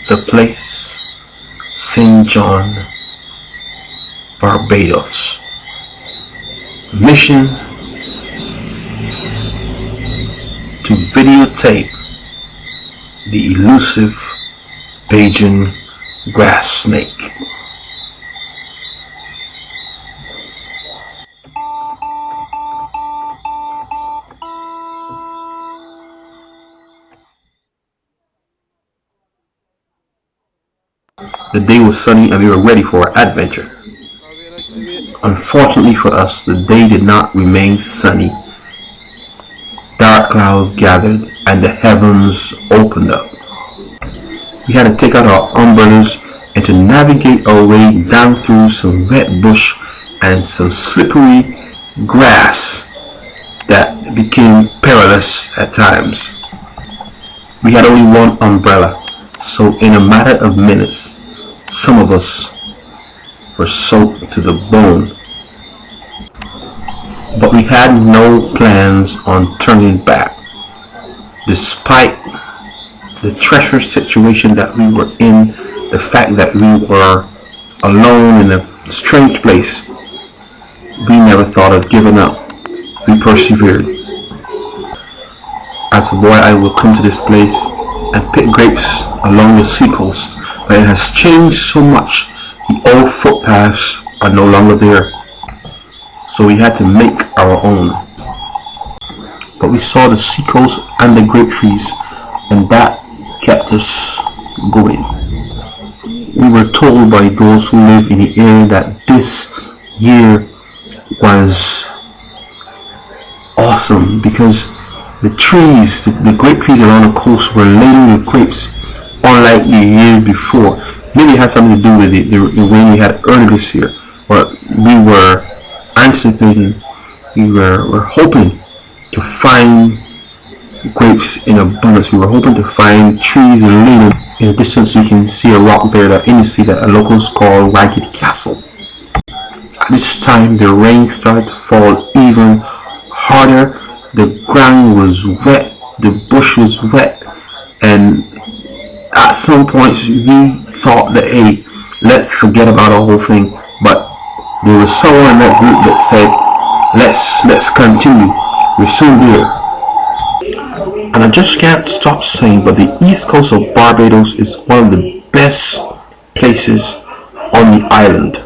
The place, St. John, Barbados. Mission to videotape the elusive Bajan grass snake. The day was sunny and we were ready for our adventure. Unfortunately for us, the day did not remain sunny. Dark clouds gathered and the heavens opened up. We had to take out our umbrellas and to navigate our way down through some wet bush and some slippery grass that became perilous at times. We had only one umbrella, so in a matter of minutes, some of us were soaked to the bone. But we had no plans on turning back. Despite the treacherous situation that we were in, the fact that we were alone in a strange place, we never thought of giving up. We persevered. As a boy, I would come to this place and pick grapes along the seacoast, but it has changed so much. The old footpaths are no longer there, so we had to make our own. But we saw the seacoast and the grape trees, and that kept us going. We were told by those who live in the area that this year was awesome because the trees, the grape trees around the coast were laden with grapes, unlike the year before. Maybe it had something to do with the rain we had earlier this year, but we were anticipating, we were hoping to find grapes in abundance. We were hoping to find trees laden. In the distance we can see a rock there that indicates that locals call Ragged Castle. At this time the rain started to fall even harder. The ground was wet, the bush was wet, and at some points we thought that, hey, let's forget about the whole thing, but there was someone in that group that said, let's continue, we're soon there. And I just can't stop saying, but the east coast of Barbados is one of the best places on the island.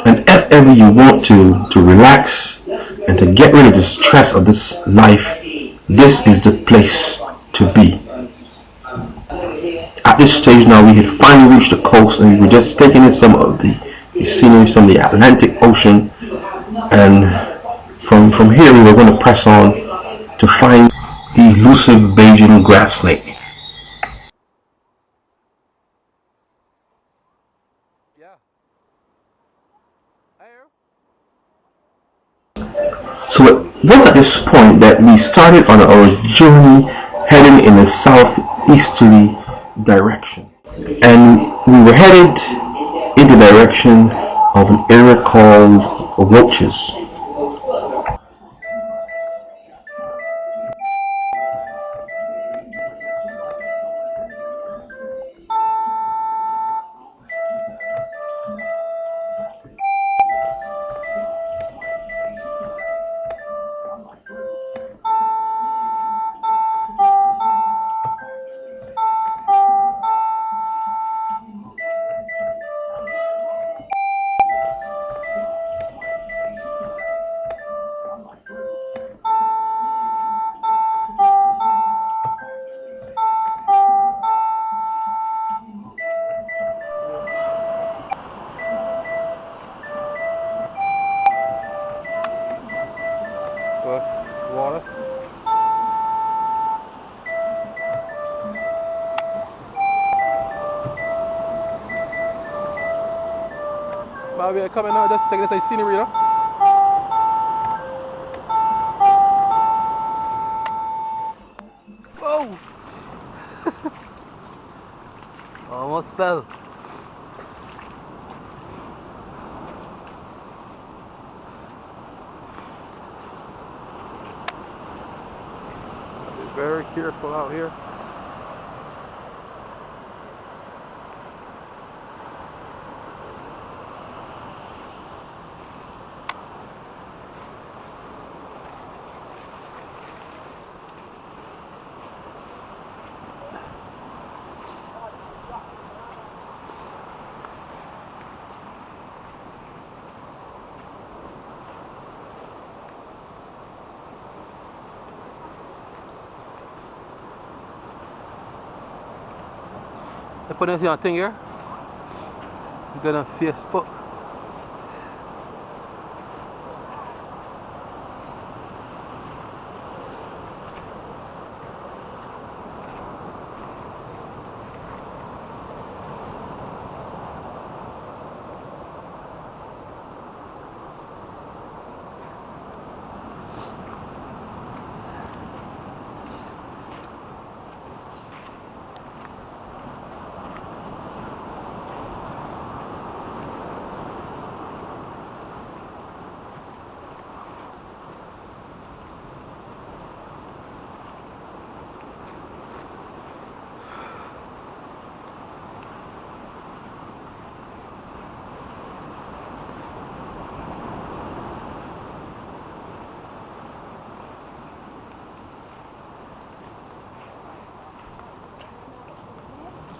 And if ever you want to relax and to get rid of the stress of this life, this is the place to be. At this stage now, we had finally reached the coast and we were just taking in some of the scenery, some of the Atlantic Ocean, and from here we were going to press on to find the elusive Bajan grass snake. So it was at this point that we started on our journey heading in a southeasterly direction, and we were headed in the direction of an area called Roaches. Water. But we are coming now, just take this scenery, you know? Whoa! Almost fell. Be very careful out here. I put this on thing here. You got on Facebook.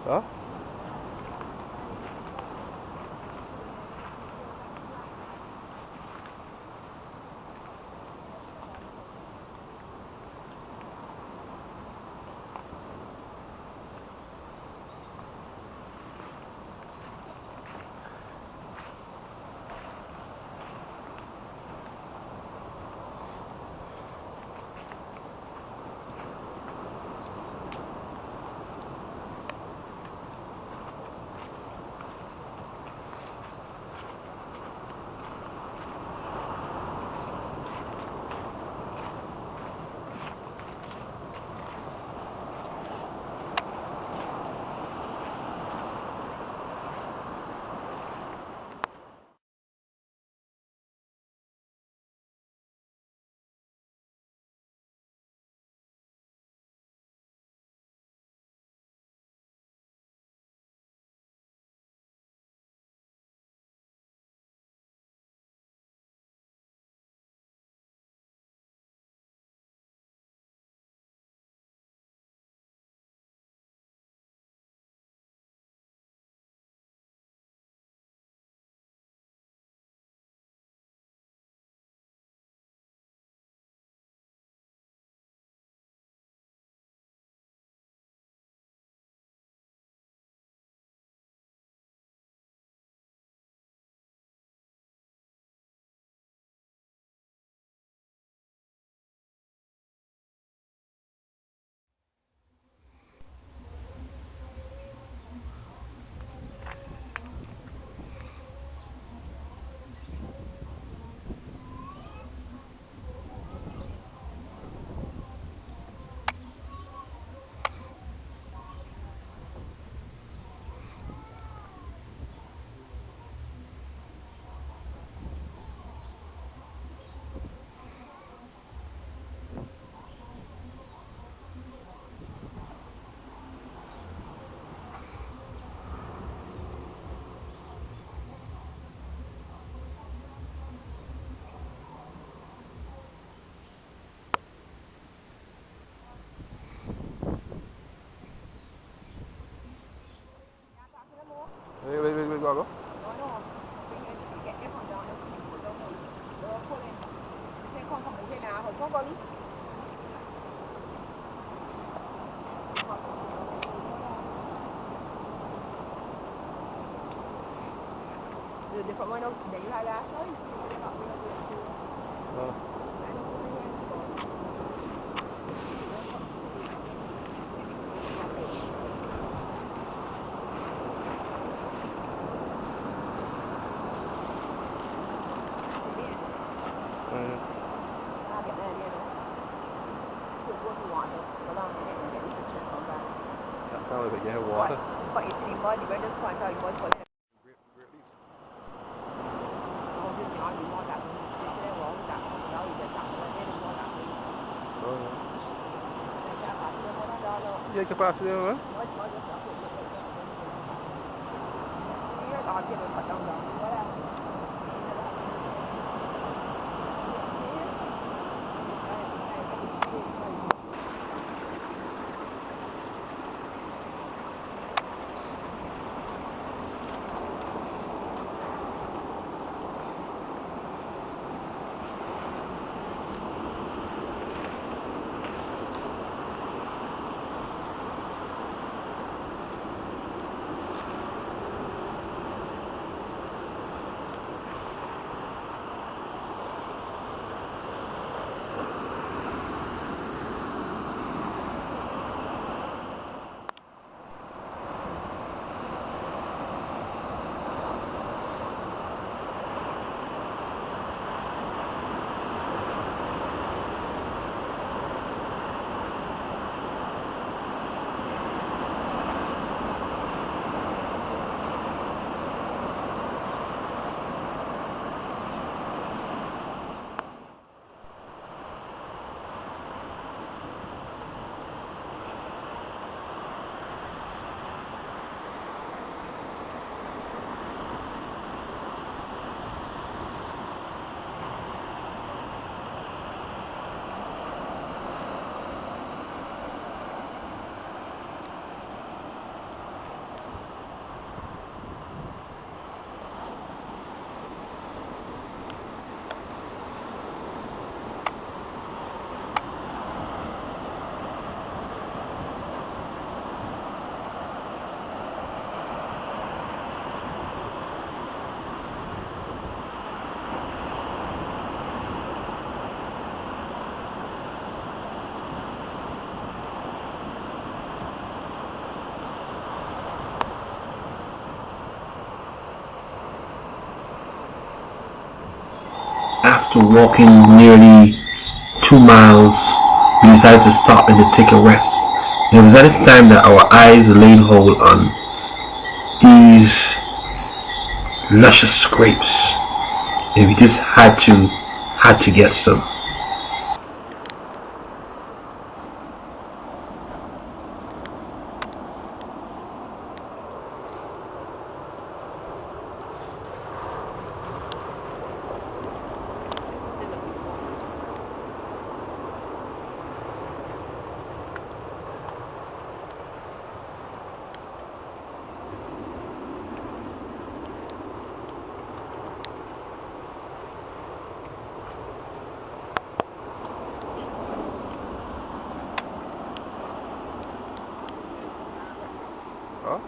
Đó. Wait, go. Để phải quay đâu để lại ra thôi. Sao rồi phải get water? But it's in body, but just point out your body. Dây capacity hả? After walking nearly 2 miles, we decided to stop and to take a rest. And it was at this time that our eyes laid hold on these luscious grapes, and we just had to get some. Huh?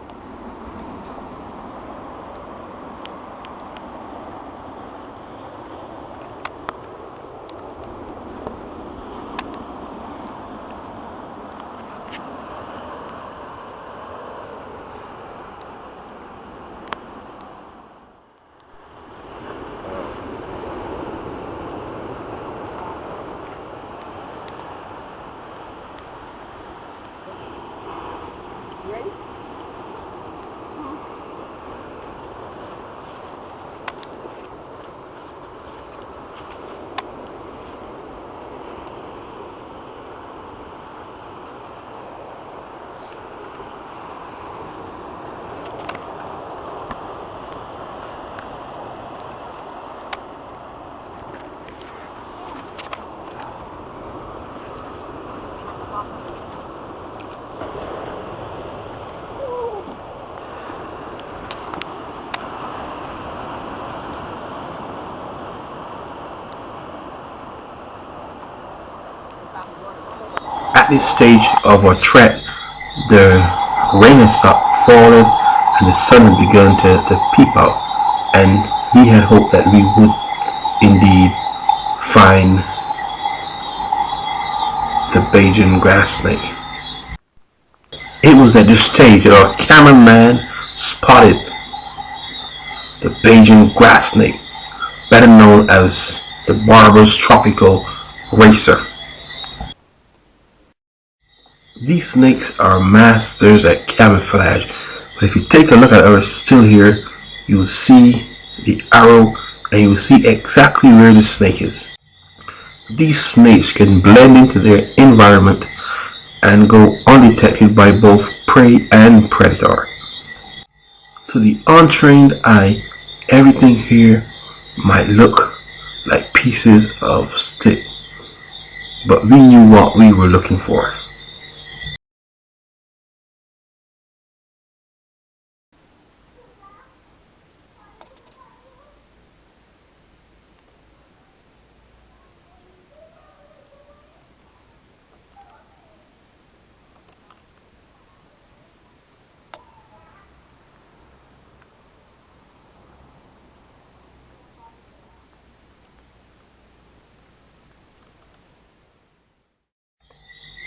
You ready? At this stage of our trek, the rain had stopped falling and the sun had begun to peep out, and we had hoped that we would indeed find the Bajan grass snake. It was at this stage that our cameraman spotted the Bajan grass snake, better known as the barber's tropical racer. These snakes are masters at camouflage, but if you take a look at our still here, you will see the arrow and you will see exactly where the snake is. These snakes can blend into their environment and go undetected by both prey and predator. To the untrained eye, everything here might look like pieces of stick, but we knew what we were looking for.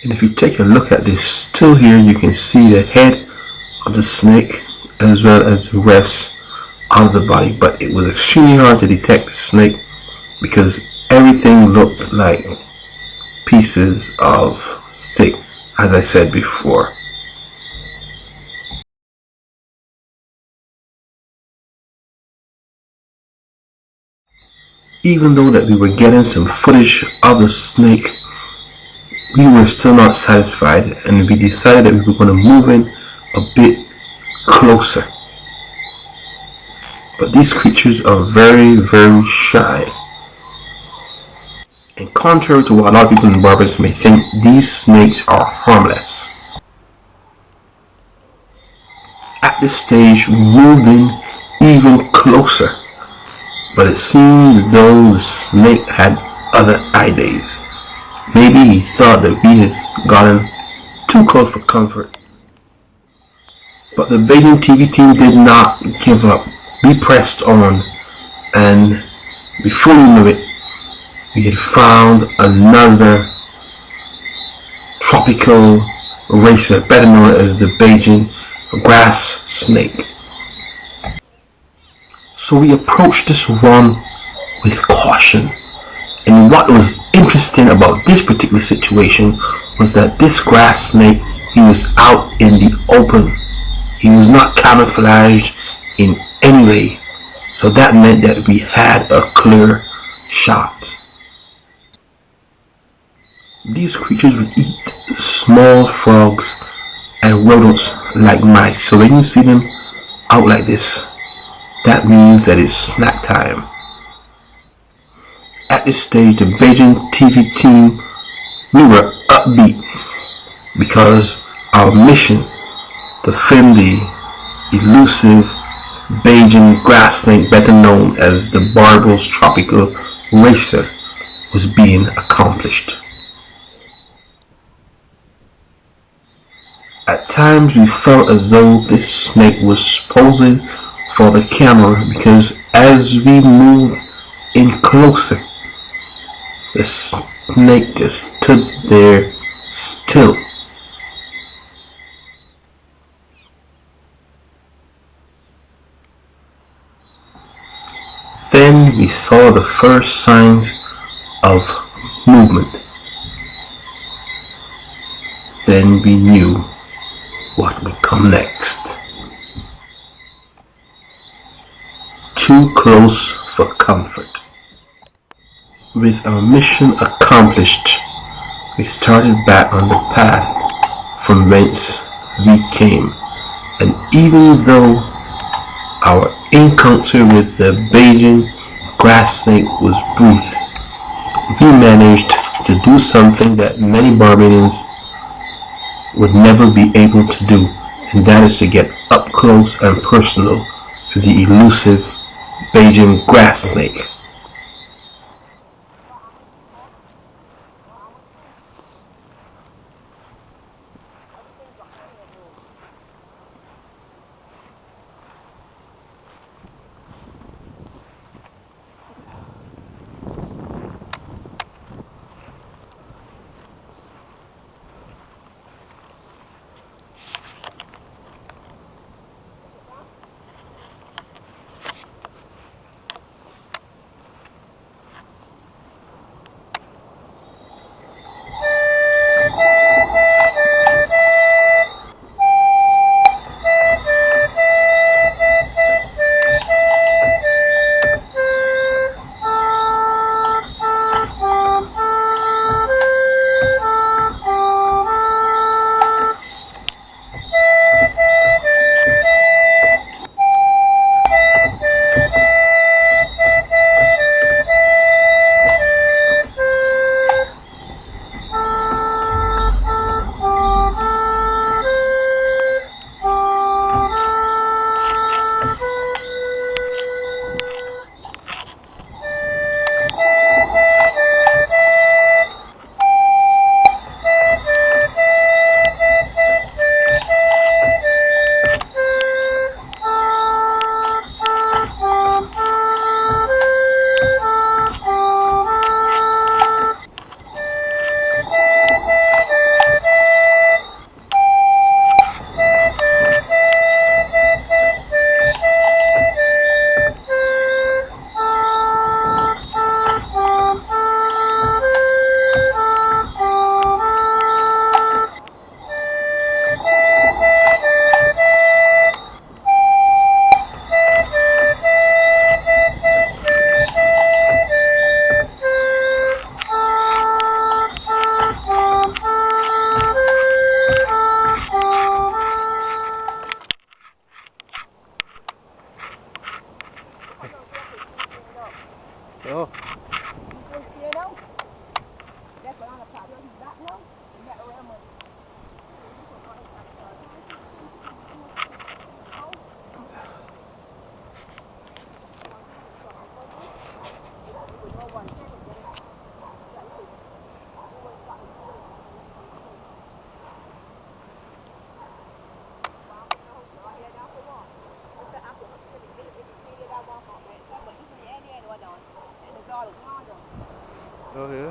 And if you take a look at this still here, you can see the head of the snake as well as the rest of the body, but it was extremely hard to detect the snake because everything looked like pieces of stick, as I said before. Even though that we were getting some footage of the snake, we were still not satisfied, and we decided that we were going to move in a bit closer. But these creatures are very, very shy. And contrary to what a lot of people in Barbados may think, these snakes are harmless. At this stage, we moved in even closer, but it seemed as though the snake had other ideas. Maybe he thought that we had gotten too close for comfort. But the Bajan TV team did not give up. We pressed on, and before we knew it, we had found another tropical racer, better known as the Bajan grass snake. So we approached this one with caution, And what was interesting about this particular situation was that this grass snake, he was out in the open. He was not camouflaged in any way. So that meant that we had a clear shot. These creatures would eat small frogs and rodents like mice. So when you see them out like this, that means that it's snack time. At this stage, the Beijing TV team, we were upbeat because our mission to film the elusive Beijing grass snake, better known as the Barbados tropical racer, was being accomplished. At times we felt as though this snake was posing for the camera because as we moved in closer, the snake just stood there still. Then we saw the first signs of movement. Then we knew what would come next. Too close for comfort. With our mission accomplished, we started back on the path from whence we came, and even though our encounter with the Beijing grass snake was brief, we managed to do something that many Barbadians would never be able to do, and that is to get up close and personal with the elusive Beijing grass snake. Đó. Rồi.